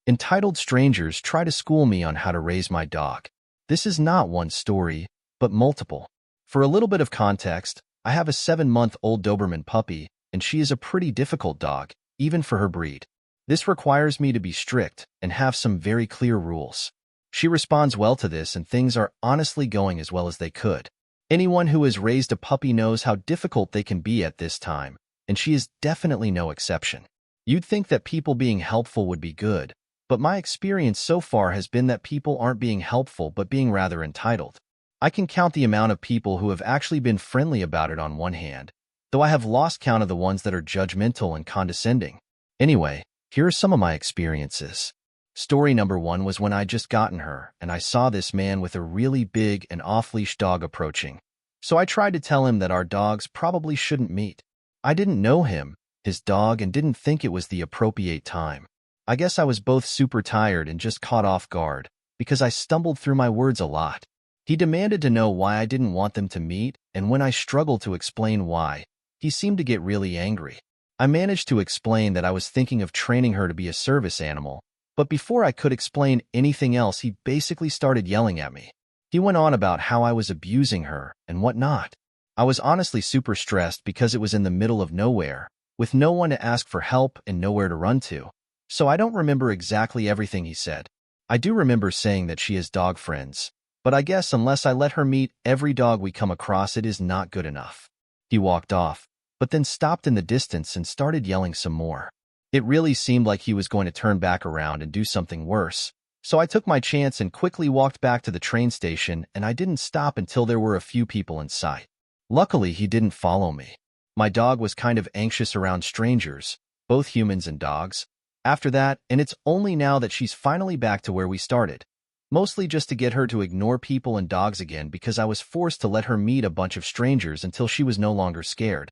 Entitled strangers try to school me on how to raise my dog. This is not one story, but multiple. For a little bit of context, I have a 7-month-old Doberman puppy, and she is a pretty difficult dog, even for her breed. This requires me to be strict and have some very clear rules. She responds well to this, and things are honestly going as well as they could. Anyone who has raised a puppy knows how difficult they can be at this time, and she is definitely no exception. You'd think that people being helpful would be good, but my experience so far has been that people aren't being helpful but being rather entitled. I can count the amount of people who have actually been friendly about it on one hand, though I have lost count of the ones that are judgmental and condescending. Anyway, here are some of my experiences. Story number 1 was when I just gotten her, and I saw this man with a really big and off-leash dog approaching. So I tried to tell him that our dogs probably shouldn't meet. I didn't know him, his dog, and didn't think it was the appropriate time. I guess I was both super tired and just caught off guard, because I stumbled through my words a lot. He demanded to know why I didn't want them to meet, and when I struggled to explain why, he seemed to get really angry. I managed to explain that I was thinking of training her to be a service animal, but before I could explain anything else, he basically started yelling at me. He went on about how I was abusing her and whatnot. I was honestly super stressed because it was in the middle of nowhere, with no one to ask for help and nowhere to run to. So I don't remember exactly everything he said. I do remember saying that she has dog friends, but I guess unless I let her meet every dog we come across, it is not good enough. He walked off, but then stopped in the distance and started yelling some more. It really seemed like he was going to turn back around and do something worse, so I took my chance and quickly walked back to the train station, and I didn't stop until there were a few people in sight. Luckily, he didn't follow me. My dog was kind of anxious around strangers, both humans and dogs, after that, and it's only now that she's finally back to where we started. Mostly just to get her to ignore people and dogs again, because I was forced to let her meet a bunch of strangers until she was no longer scared.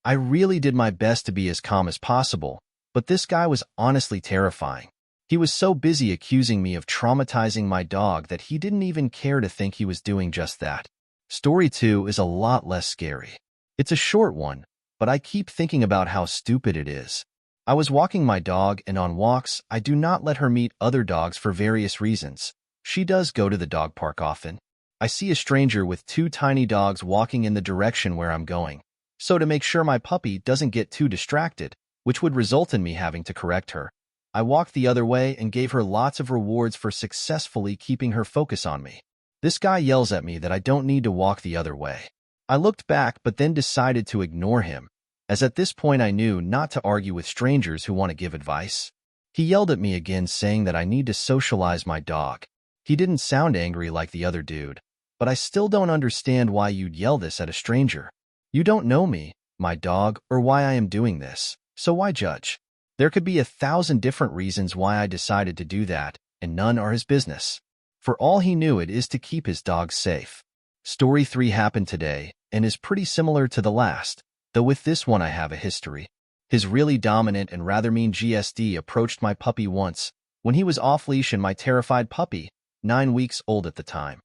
I really did my best to be as calm as possible, but this guy was honestly terrifying. He was so busy accusing me of traumatizing my dog that he didn't even care to think he was doing just that. Story 2 is a lot less scary. It's a short one, but I keep thinking about how stupid it is. I was walking my dog, and on walks, I do not let her meet other dogs for various reasons. She does go to the dog park often. I see a stranger with 2 tiny dogs walking in the direction where I'm going. So to make sure my puppy doesn't get too distracted, which would result in me having to correct her, I walked the other way and gave her lots of rewards for successfully keeping her focus on me. This guy yells at me that I don't need to walk the other way. I looked back but then decided to ignore him, as at this point I knew not to argue with strangers who want to give advice. He yelled at me again, saying that I need to socialize my dog. He didn't sound angry like the other dude, but I still don't understand why you'd yell this at a stranger. You don't know me, my dog, or why I am doing this, so why judge? There could be 1,000 different reasons why I decided to do that, and none are his business. For all he knew, it is to keep his dog safe. Story 3 happened today, and is pretty similar to the last, though with this one I have a history. His really dominant and rather mean GSD approached my puppy once, when he was off-leash, and my terrified puppy, 9 weeks old at the time,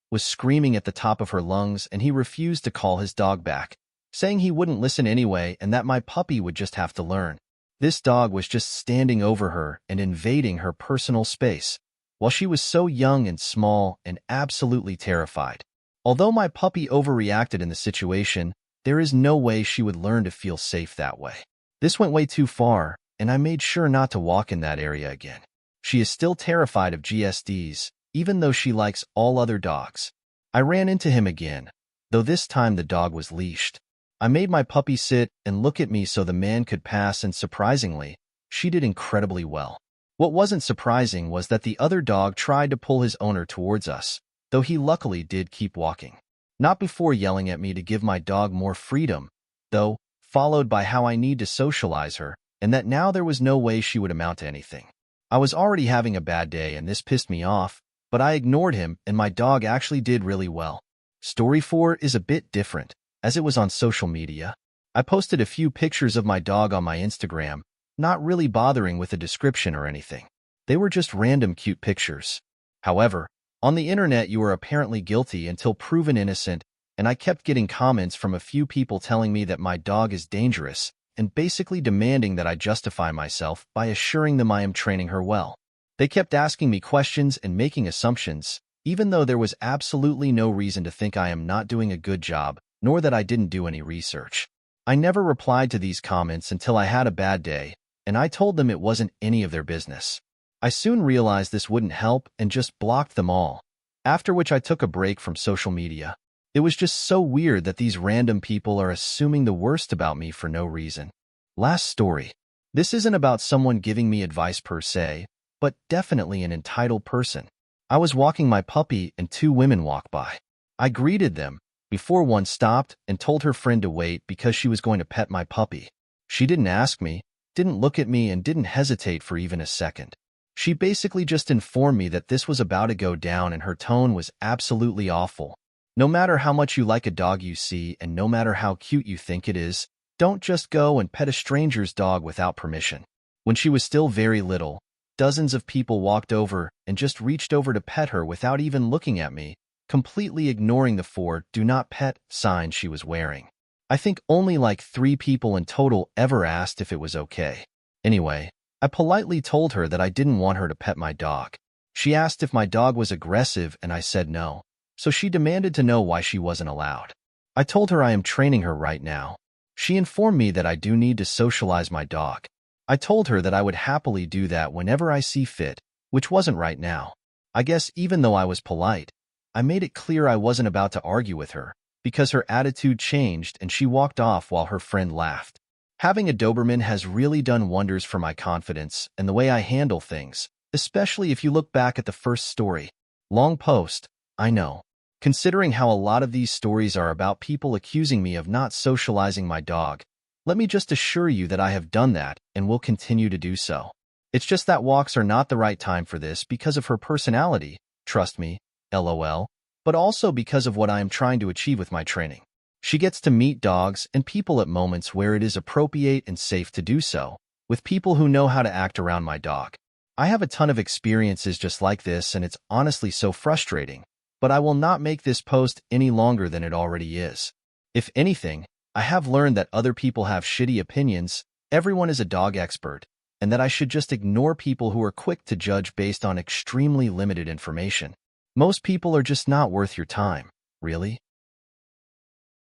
was screaming at the top of her lungs, and he refused to call his dog back, saying he wouldn't listen anyway and that my puppy would just have to learn. This dog was just standing over her and invading her personal space, while she was so young and small and absolutely terrified. Although my puppy overreacted in the situation, there is no way she would learn to feel safe that way. This went way too far, and I made sure not to walk in that area again. She is still terrified of GSDs, even though she likes all other dogs. I ran into him again, though this time the dog was leashed. I made my puppy sit and look at me so the man could pass, and surprisingly, she did incredibly well. What wasn't surprising was that the other dog tried to pull his owner towards us, though he luckily did keep walking. Not before yelling at me to give my dog more freedom, though, followed by how I need to socialize her, and that now there was no way she would amount to anything. I was already having a bad day, and this pissed me off, but I ignored him, and my dog actually did really well. Story 4 is a bit different, as it was on social media. I posted a few pictures of my dog on my Instagram, not really bothering with a description or anything. They were just random cute pictures. However, on the internet you are apparently guilty until proven innocent, and I kept getting comments from a few people telling me that my dog is dangerous and basically demanding that I justify myself by assuring them I am training her well. They kept asking me questions and making assumptions, even though there was absolutely no reason to think I am not doing a good job, nor that I didn't do any research. I never replied to these comments until I had a bad day, and I told them it wasn't any of their business. I soon realized this wouldn't help and just blocked them all, after which I took a break from social media. It was just so weird that these random people are assuming the worst about me for no reason. Last story. This isn't about someone giving me advice per se, but definitely an entitled person. I was walking my puppy and two women walked by. I greeted them before one stopped and told her friend to wait because she was going to pet my puppy. She didn't ask me, didn't look at me, and didn't hesitate for even a second. She basically just informed me that this was about to go down, and her tone was absolutely awful. No matter how much you like a dog you see, and no matter how cute you think it is, don't just go and pet a stranger's dog without permission. When she was still very little, dozens of people walked over and just reached over to pet her without even looking at me, completely ignoring the 4 "Do not pet" sign she was wearing. I think only like 3 people in total ever asked if it was okay. Anyway, I politely told her that I didn't want her to pet my dog. She asked if my dog was aggressive, and I said no, so she demanded to know why she wasn't allowed. I told her I am training her right now. She informed me that I do need to socialize my dog. I told her that I would happily do that whenever I see fit, which wasn't right now. I guess even though I was polite, I made it clear I wasn't about to argue with her, because her attitude changed and she walked off while her friend laughed. Having a Doberman has really done wonders for my confidence and the way I handle things, especially if you look back at the first story. Long post, I know. Considering how a lot of these stories are about people accusing me of not socializing my dog, let me just assure you that I have done that and will continue to do so. It's just that walks are not the right time for this because of her personality, trust me, LOL, but also because of what I am trying to achieve with my training. She gets to meet dogs and people at moments where it is appropriate and safe to do so, with people who know how to act around my dog. I have a ton of experiences just like this, and it's honestly so frustrating, but I will not make this post any longer than it already is. If anything, I have learned that other people have shitty opinions, everyone is a dog expert, and that I should just ignore people who are quick to judge based on extremely limited information. Most people are just not worth your time, really.